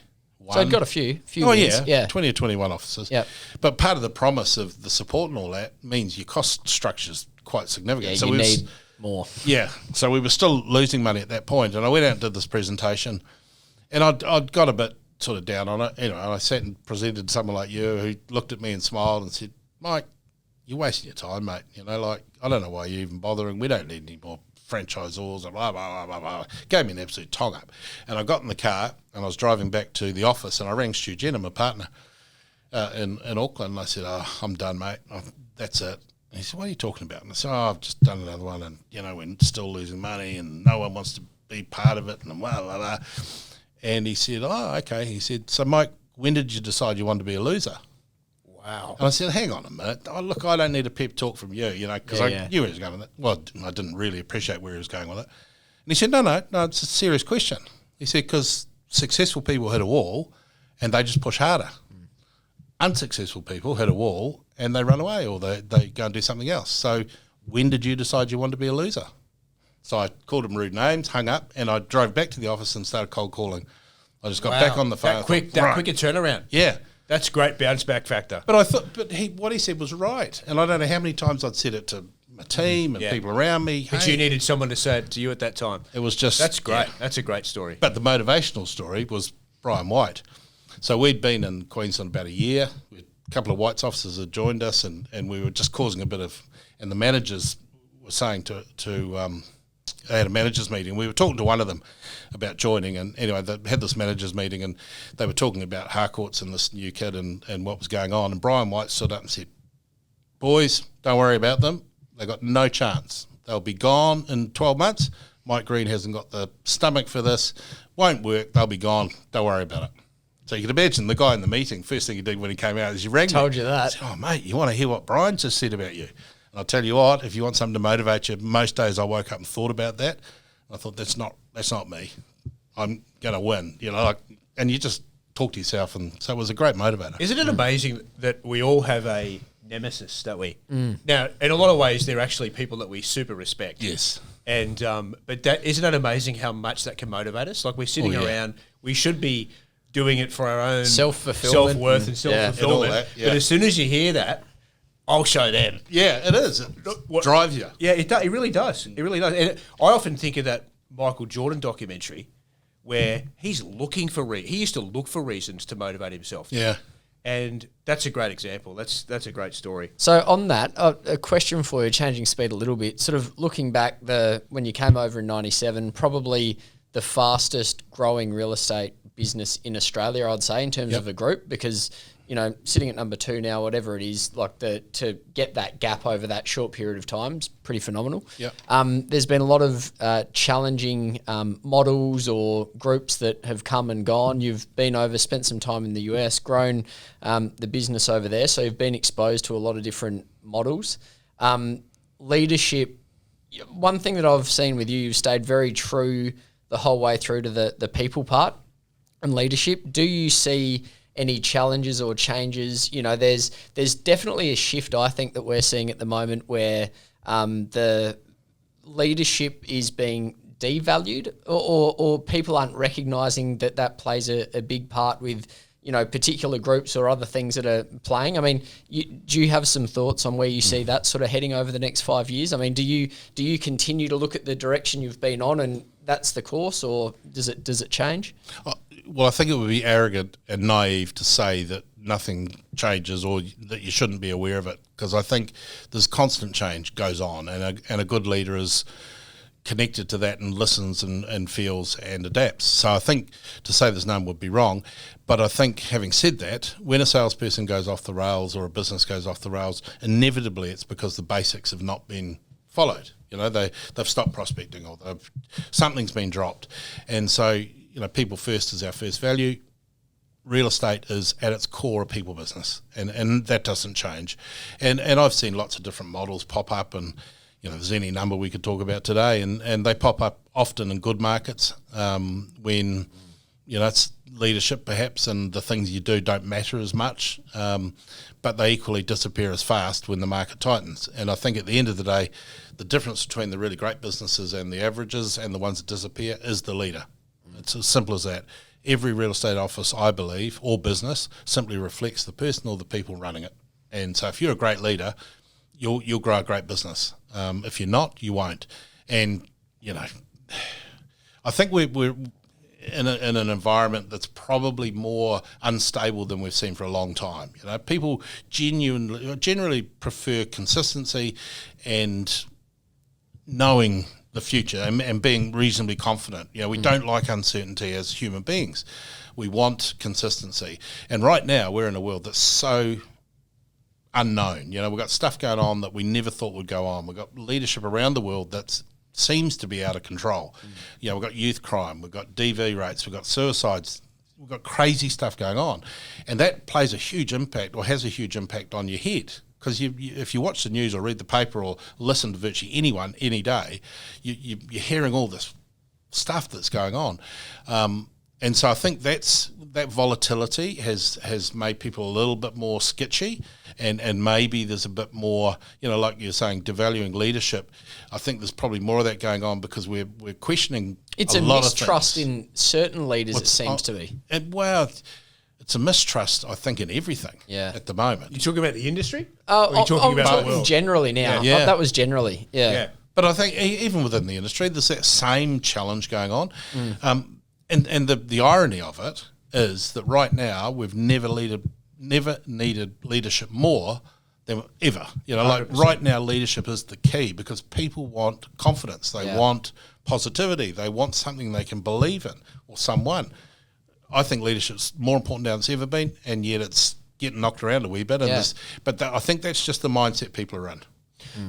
So I'd got a few wins. Yeah, 20 or 21 offices. Yep. But part of the promise of the support and all that means your cost structure's quite significant. Yeah, so you need more. Yeah, so we were still losing money at that point, and I went out and did this presentation, and I'd got a bit sort of down on it, and I sat and presented to someone like you who looked at me and smiled and said, Mike, you're wasting your time, mate. I don't know why you're even bothering. We don't need any more franchisors and blah, blah, blah, blah, blah. Gave me an absolute tongue up. And I got in the car and I was driving back to the office, and I rang Stu Jenner, my partner, in Auckland, and I said, I'm done, mate. That's it. And he said, what are you talking about? And I said, I've just done another one, and, we're still losing money and no one wants to be part of it, and blah, blah, blah. And he said, oh, okay. He said, so, Mike, when did you decide you wanted to be a loser? Wow. And I said, hang on a minute. Oh, look, I don't need a pep talk from you, because I knew where he was going with it. Well, I didn't really appreciate where he was going with it. And he said, no, it's a serious question. He said, because successful people hit a wall and they just push harder. Unsuccessful people hit a wall and they run away, or they go and do something else. So when did you decide you wanted to be a loser? So I called him rude names, hung up, and I drove back to the office and started cold calling. I just got back on the phone. Quick a turnaround. Yeah. That's great bounce back factor. But I thought, what he said was right, and I don't know how many times I'd said it to my team and people around me. But you needed someone to say it to you at that time. It was just that's great. Yeah. That's a great story. But the motivational story was Brian White. So we'd been in Queensland about a year. A couple of White's officers had joined us, and we were just causing a bit of. And the managers were saying to they had a managers meeting. We were talking to one of them about joining, and anyway, they had this managers meeting, and they were talking about Harcourts and this new kid and what was going on. And Brian White stood up and said, boys, don't worry about them. They've got no chance. They'll be gone in 12 months. Mike Green hasn't got the stomach for this. Won't work. They'll be gone. Don't worry about it. So you can imagine the guy in the meeting, first thing he did when he came out is he rang me. Told you that. Said, oh, mate, you want to hear what Brian just said about you? I'll tell you what, if you want something to motivate you, most days I woke up and thought about that. I thought, that's not me. I'm going to win, and you just talk to yourself, and so it was a great motivator. Isn't it amazing that we all have a nemesis, don't we? Now, in a lot of ways, they're actually people that we super respect. Yes. And but isn't it amazing how much that can motivate us? Like we're sitting around, we should be doing it for our own self-fulfillment, self-worth and self-fulfillment. And but as soon as you hear that, I'll show them. Yeah, it is. It drives you. Yeah, it really does. It really does. And I often think of that Michael Jordan documentary where he's looking for he used to look for reasons to motivate himself. Yeah. And that's a great example. That's a great story. So on that, a question for you, changing speed a little bit, sort of looking back when you came over in 97, probably the fastest growing real estate business in Australia, I'd say, in terms of a group, because sitting at number 2 now, whatever it is, like to get that gap over that short period of time is pretty phenomenal. Yep. There's been a lot of challenging models or groups that have come and gone. You've been over, spent some time in the US, grown the business over there, so you've been exposed to a lot of different models. Leadership, one thing that I've seen with you, you've stayed very true the whole way through to the people part and leadership. Do you see any challenges or changes? There's definitely a shift, I think, that we're seeing at the moment where the leadership is being devalued, or people aren't recognising that plays a big part with, particular groups or other things that are playing? I mean, do you have some thoughts on where you see that sort of heading over the next 5 years? I mean, do you continue to look at the direction you've been on and that's the course, or does it change? Well, I think it would be arrogant and naive to say that nothing changes or that you shouldn't be aware of it, because I think there's constant change goes on, and a good leader is connected to that and listens and feels and adapts. So I think to say there's none would be wrong. But I think, having said that, when a salesperson goes off the rails or a business goes off the rails, inevitably it's because the basics have not been followed. They've stopped prospecting, or something's been dropped. And so, people first is our first value. Real estate is at its core a people business, and that doesn't change. And I've seen lots of different models pop up, and there's any number we could talk about today, and they pop up often in good markets when it's leadership perhaps, and the things you do don't matter as much, but they equally disappear as fast when the market tightens. And I think at the end of the day, the difference between the really great businesses and the averages and the ones that disappear is the leader. It's as simple as that. Every real estate office, I believe, or business, simply reflects the person or the people running it. And so if you're a great leader, you'll grow a great business. If you're not, you won't. And, I think we're in an environment that's probably more unstable than we've seen for a long time. People generally prefer consistency and knowing the future and being reasonably confident. We don't like uncertainty as human beings. We want consistency. And right now we're in a world that's so unknown. We've got stuff going on that we never thought would go on. We've got leadership around the world that seems to be out of control. We've got youth crime, we've got DV rates, we've got suicides, we've got crazy stuff going on. And that plays a huge impact, or has a huge impact on your head. Because if you watch the news or read the paper or listen to virtually anyone any day, you're hearing all this stuff that's going on. And so I think that volatility has made people a little bit more skitchy, and maybe there's a bit more, like you're saying, devaluing leadership. I think there's probably more of that going on because we're questioning it's a lot mistrust of things. in certain leaders, it seems to be. It's a mistrust, I think, in everything at the moment. You talking about the industry? Or are you talking about the world? Generally now. Yeah. That was generally, yeah. But I think even within the industry, there's that same challenge going on. And the irony of it is that right now we've never needed leadership more than ever. Like right now, leadership is the key because people want confidence. They want positivity. They want something they can believe in, or someone. I think leadership's more important now than it's ever been, and yet it's getting knocked around a wee bit. And I think that's just the mindset people are in.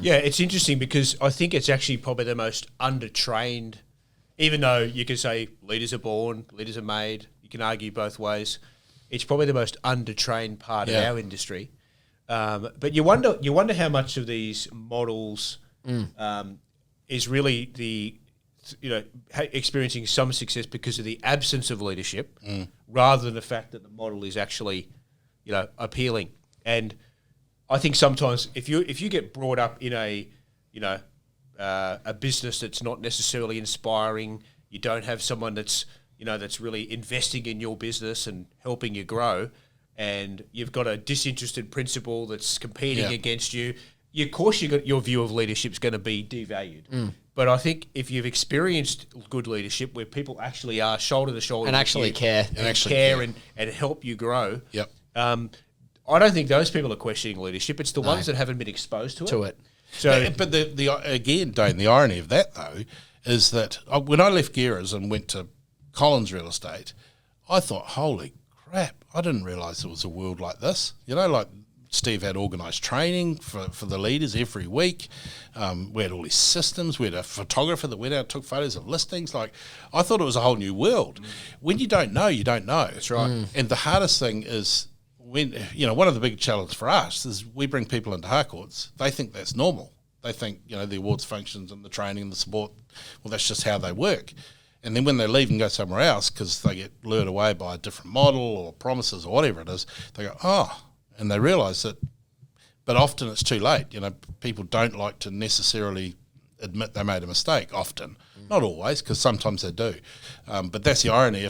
Yeah, it's interesting because I think it's actually probably the most undertrained. Even though you can say leaders are born, leaders are made, you can argue both ways. It's probably the most undertrained part of our industry. But you wonder how much of these models is really experiencing some success because of the absence of leadership, rather than the fact that the model is actually, appealing. And I think sometimes if you get brought up in a business that's not necessarily inspiring, you don't have someone that's really investing in your business and helping you grow, and you've got a disinterested principal that's competing against you, of course your view of leadership is going to be devalued. But I think if you've experienced good leadership where people actually are shoulder to shoulder and actually care and help you grow, I don't think those people are questioning leadership. It's the ones that haven't been exposed to it. So, but again, Dane, the irony of that though is that when I left Gearers and went to Collins Real Estate, I thought, holy crap, I didn't realise there was a world like this. Like Steve had organised training for the leaders every week. We had all these systems. We had a photographer that went out and took photos of listings. Like, I thought it was a whole new world. When you don't know, you don't know. That's right. And the hardest thing is when, one of the big challenges for us is we bring people into Harcourts. They think that's normal. They think, the awards functions and the training and the support, well, that's just how they work. And then when they leave and go somewhere else because they get lured away by a different model or promises or whatever it is, they go, and they realise that but often it's too late. People don't like to necessarily admit they made a mistake often. Not always, because sometimes they do. But that's the irony.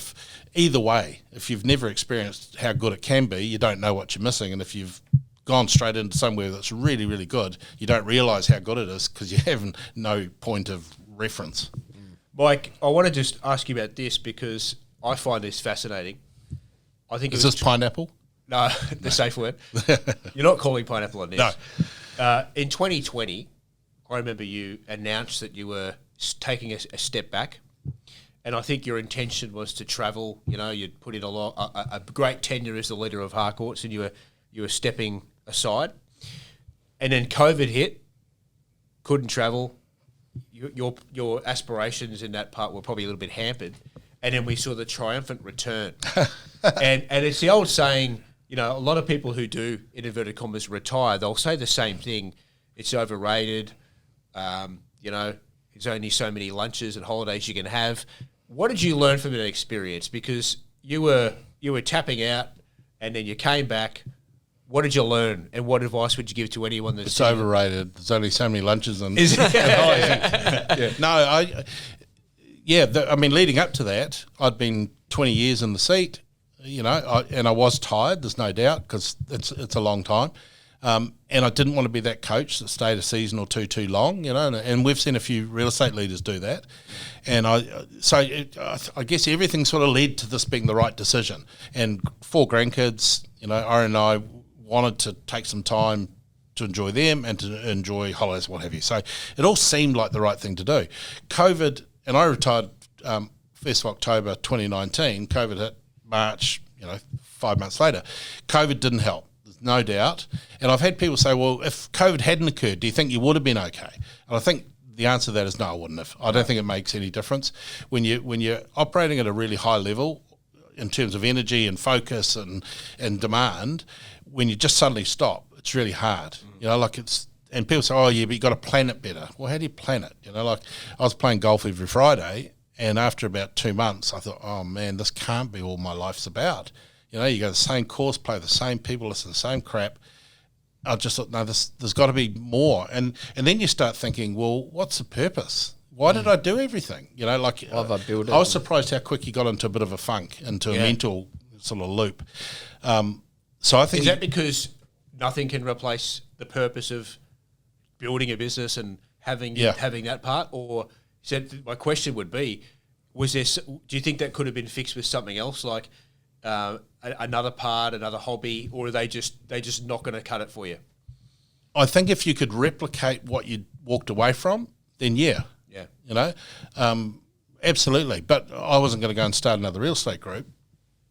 Either way, if you've never experienced how good it can be, you don't know what you're missing. And if you've gone straight into somewhere that's really, really good, you don't realise how good it is because you have no point of reference. Mike, I want to just ask you about this because I find this fascinating. I think is this pineapple? No, the safe word. You're not calling pineapple on this. No. In 2020, I remember you announced that you were taking a step back, and I think your intention was to travel. You'd put in a great tenure as the leader of Harcourts, and you were stepping aside. And then COVID hit, couldn't travel. Your aspirations in that part were probably a little bit hampered, and then we saw the triumphant return. and it's the old saying, a lot of people who do, in inverted commas, retire, they'll say the same thing. It's overrated. There's only so many lunches and holidays you can have. What did you learn from that experience? Because you were tapping out, and then you came back. What did you learn, and what advice would you give to anyone that's... It's overrated. There's only so many lunches and holidays. Yeah. No, leading up to that, I'd been 20 years in the seat, and I was tired, there's no doubt, because it's a long time. And I didn't want to be that coach that stayed a season or two too long, and we've seen a few real estate leaders do that. And I guess everything sort of led to this being the right decision. And 4 grandkids, Aaron and I wanted to take some time to enjoy them and to enjoy holidays, what have you. So it all seemed like the right thing to do. COVID, and I retired 1st of October 2019. COVID hit March, 5 months later. COVID didn't help. No doubt. And I've had people say, well, if COVID hadn't occurred, do you think you would have been okay? And I think the answer to that is no, I wouldn't have. I don't think it makes any difference. When you're operating at a really high level in terms of energy and focus and demand, when you just suddenly stop, it's really hard. And people say, oh yeah, but you got to plan it better. Well, how do you plan it? I was playing golf every Friday, and after about 2 months, I thought, oh man, this can't be all my life's about. You go to the same course, play the same people, listen to the same crap. I just thought, no, there's got to be more. And then you start thinking, well, what's the purpose? Why did I do everything? I was surprised how quick you got into a bit of a funk, into a mental sort of loop. So I think... Is that because nothing can replace the purpose of building a business and having that part? Or my question would be, do you think that could have been fixed with something else, like... another part, another hobby, or are they just not going to cut it for you? I think if you could replicate what you walked away from, then yeah. Absolutely. But I wasn't going to go and start another real estate group,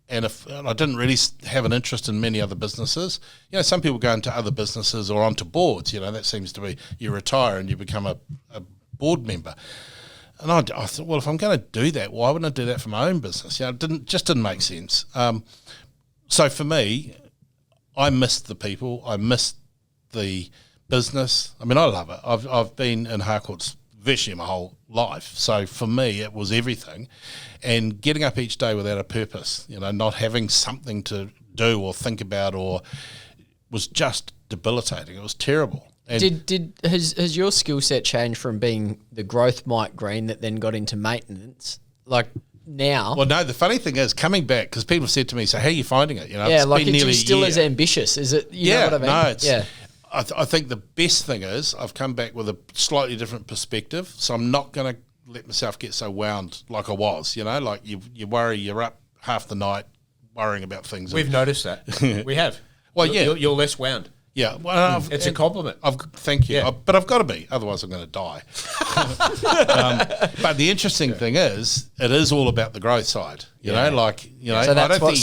and I didn't really have an interest in many other businesses. Some people go into other businesses or onto boards. That seems to be, you retire and you become a board member. And I thought, well, if I'm going to do that, why wouldn't I do that for my own business? It didn't make sense. So for me, I missed the people. I missed the business. I love it. I've been in Harcourts virtually my whole life. So for me, it was everything. And getting up each day without a purpose, not having something to do or think about, was just debilitating. It was terrible. And has your skill set changed from being the growth Mike Green that then got into maintenance, like now? Well, no, the funny thing is coming back, because people have said to me, so how are you finding it? It's still as ambitious, is it? You know what I mean? I think the best thing is I've come back with a slightly different perspective, so I'm not going to let myself get so wound like I was, like you worry, you're up half the night worrying about things. We've noticed that. We have. Well, you're less wound. Yeah, well, it's a compliment. Thank you, but I've got to be, otherwise I'm going to die. But the interesting thing is, it is all about the growth side. So I don't think you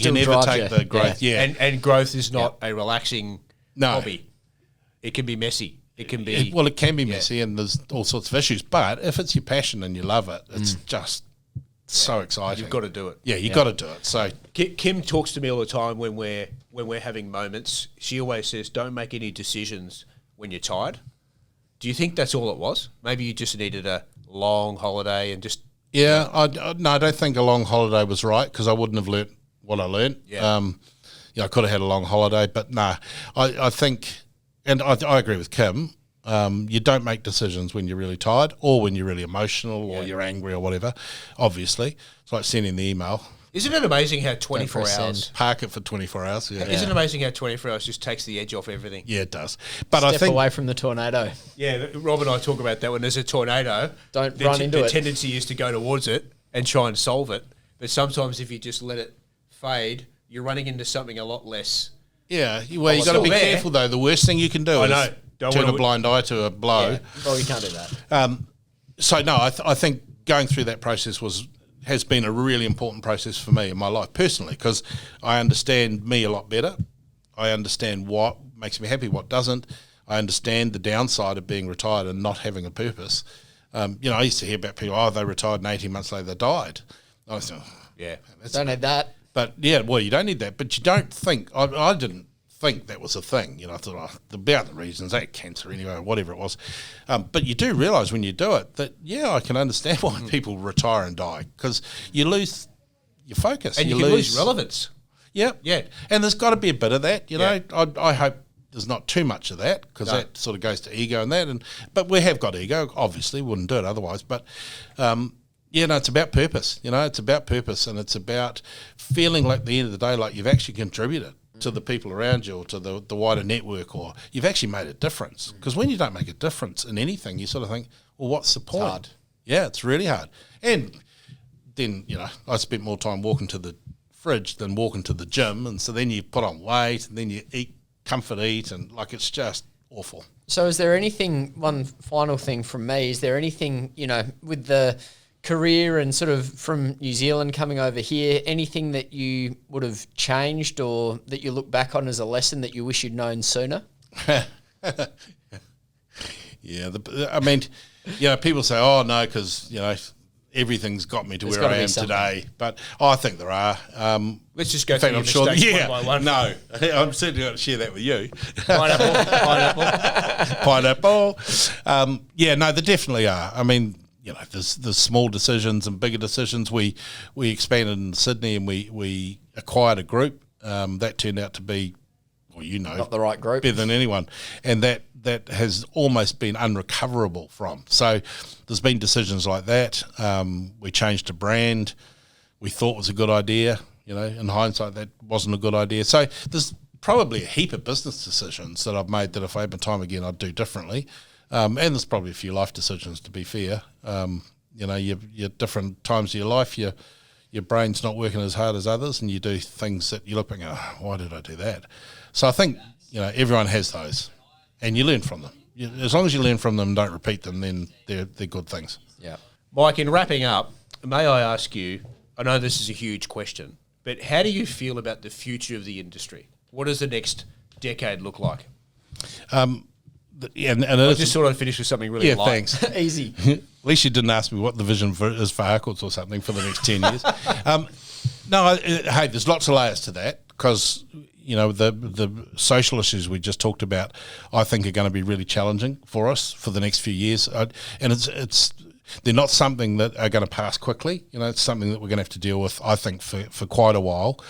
can ever take the growth. And growth is not a relaxing hobby. It can be messy. It can be it can be messy, and there's all sorts of issues. But if it's your passion and you love it, it's just so exciting. You've got to do it. Yeah, you've got to do it. So Kim talks to me all the time when we're having moments. She always says, don't make any decisions when you're tired. Do you think that's all it was? Maybe you just needed a long holiday and just... Yeah, I don't think a long holiday was right, because I wouldn't have learnt what I learnt. I could have had a long holiday, but no. I think and I agree with Kim. You don't make decisions when you're really tired or when you're really emotional or you're angry or whatever. Obviously, it's like sending the email. Isn't it amazing how 24 hours... Park it for 24 hours, yeah. Isn't it amazing how 24 hours just takes the edge off everything? Yeah, it does. But Step I think away from the tornado. Yeah, Rob and I talk about that. When there's a tornado, Don't run into it. The tendency is to go towards it and try and solve it. But sometimes if you just let it fade, you're running into something a lot less. Yeah, well, you've got to be careful, though. The worst thing you can do is turn a blind eye to a blow. Yeah. Well, you can't do that. So, no, I think going through that process has been a really important process for me in my life personally, because I understand me a lot better. I understand what makes me happy, what doesn't. I understand the downside of being retired and not having a purpose. I used to hear about people, they retired and 18 months later they died. I was Don't need that. But, yeah, well, you don't need that. But you don't think, I didn't think that was a thing. I thought, about the reasons, cancer anyway, whatever it was. But you do realise when you do it that, I can understand why people retire and die, because you lose your focus. And you can lose relevance. Yeah. And there's got to be a bit of that, I hope there's not too much of that, because that sort of goes to ego and that. But we have got ego, obviously, wouldn't do it otherwise. But, it's about purpose. It's about purpose, and it's about feeling like at the end of the day, like you've actually contributed to the people around you or to the wider network, or you've actually made a difference. Because when you don't make a difference in anything, you sort of think, well, what's the point? It's hard. Yeah, it's really hard. And then, I spent more time walking to the fridge than walking to the gym, and so then you put on weight, and then you comfort eat, and it's just awful. So is there anything, one final thing from me, is there anything, with the career and sort of from New Zealand coming over here, anything that you would have changed or that you look back on as a lesson that you wish you'd known sooner? People say, oh, no, because, everything's got me to where I am today. But I think there are. Let's just go through your mistakes one by one. No, I'm certainly going to share that with you. Pineapple. There definitely are. I mean, there's small decisions and bigger decisions. We expanded in Sydney and we acquired a group that turned out to be, not the right group, better than anyone, and that has almost been unrecoverable from. So there's been decisions like that. We changed a brand we thought was a good idea. In hindsight, that wasn't a good idea. So there's probably a heap of business decisions that I've made that if I had my time again, I'd do differently. And there's probably a few life decisions, to be fair. Your different times of your life, your brain's not working as hard as others, and you do things that you look back and go, why did I do that? So I think, everyone has those, and you learn from them. As long as you learn from them and don't repeat them, then they're good things. Yeah. Mike, in wrapping up, may I ask you, I know this is a huge question, but how do you feel about the future of the industry? What does the next decade look like? I just thought I'd finish with something really light. Thanks. Easy. At least you didn't ask me what the vision is for Harcourts or something for the next 10 years. Hey, there's lots of layers to that, because the social issues we just talked about, I think, are going to be really challenging for us for the next few years, and they're not something that are going to pass quickly. It's something that we're going to have to deal with, I think, for quite a while.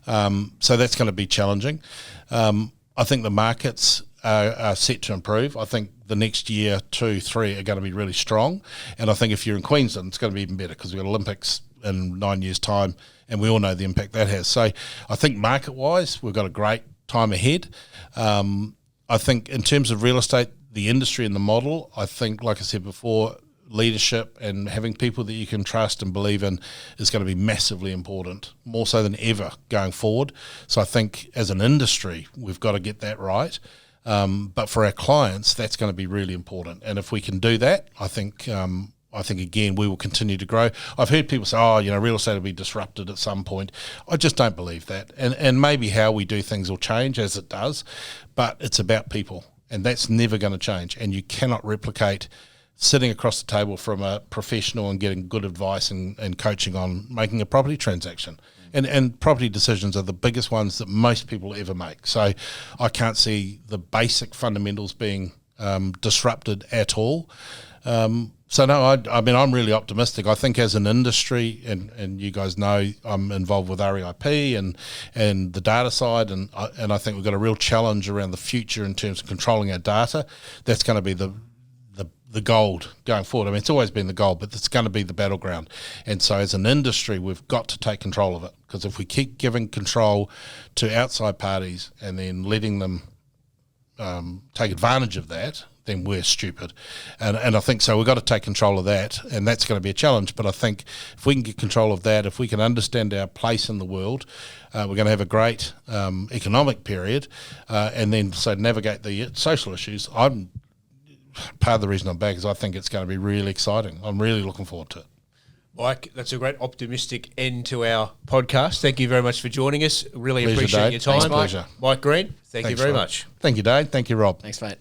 So that's going to be challenging. I think the markets are set to improve. I think the next year, 2, 3 are going to be really strong. And I think if you're in Queensland, it's going to be even better, because we've got Olympics in 9 years' time, and we all know the impact that has. So I think market-wise, we've got a great time ahead. I think in terms of real estate, the industry and the model, I think, like I said before, leadership and having people that you can trust and believe in is going to be massively important, more so than ever going forward. So I think as an industry, we've got to get that right. But for our clients, that's going to be really important. And if we can do that, I think again, we will continue to grow. I've heard people say, real estate will be disrupted at some point. I just don't believe that. And maybe how we do things will change, as it does, but it's about people, and that's never going to change. And you cannot replicate sitting across the table from a professional and getting good advice and coaching on making a property transaction. And property decisions are the biggest ones that most people ever make. So I can't see the basic fundamentals being disrupted at all. So no, I mean, I'm really optimistic. I think as an industry, and you guys know, I'm involved with REIP and the data side, and I think we've got a real challenge around the future in terms of controlling our data. That's going to be the gold going forward. I mean, it's always been the gold, but it's going to be the battleground. And so as an industry, we've got to take control of it, because if we keep giving control to outside parties and then letting them take advantage of that, then we're stupid. And I think so we've got to take control of that, and that's going to be a challenge. But I think if we can get control of that, if we can understand our place in the world, we're going to have a great economic period, and then so navigate the social issues. Part of the reason I'm back is I think it's going to be really exciting. I'm really looking forward to it. Mike, that's a great optimistic end to our podcast. Thank you very much for joining us. Really appreciate your time. Thanks, Mike. Mike Green, thank you very much. Thank you, Dave. Thank you, Rob. Thanks, mate.